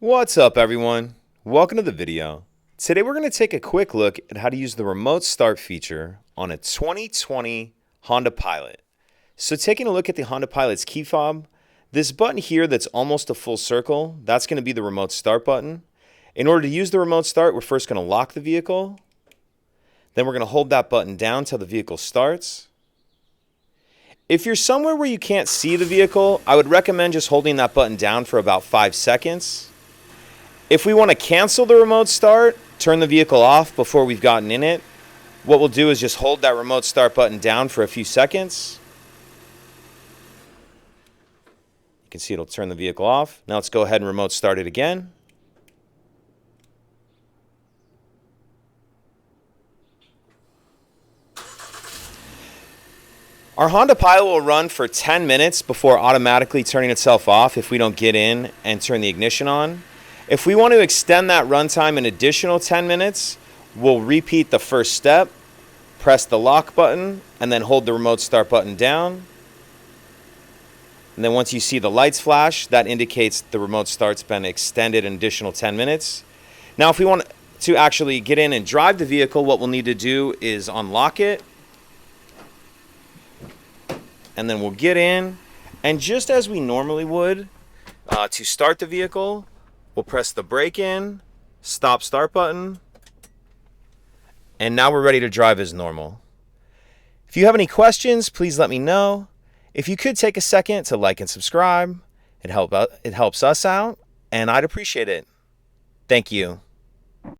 What's up, everyone? Welcome to the video. Today we're going to take a quick look at how to use the remote start feature on a 2020 Honda Pilot. So taking a look at the Honda Pilot's key fob, this button here that's almost a full circle, that's going to be the remote start button. In order to use the remote start, we're first going to lock the vehicle. Then we're going to hold that button down till the vehicle starts. If you're somewhere where you can't see the vehicle, I would recommend just holding that button down for about 5 seconds. If we want to cancel the remote start, turn the vehicle off before we've gotten in it, what we'll do is just hold that remote start button down for a few seconds. You can see it'll turn the vehicle off. Now let's go ahead and remote start it again. Our Honda Pilot will run for 10 minutes before automatically turning itself off if we don't get in and turn the ignition on. If we want to extend that runtime an additional 10 minutes, we'll repeat the first step, press the lock button, and then hold the remote start button down. And then once you see the lights flash, that indicates the remote start's been extended an additional 10 minutes. Now, if we want to actually get in and drive the vehicle, what we'll need to do is unlock it. And then we'll get in, and just as we normally would, to start the vehicle, we'll press the brake in, stop start button, and now we're ready to drive as normal. If you have any questions, please let me know. If you could take a second to like and subscribe, it helps us out, and I'd appreciate it. Thank you.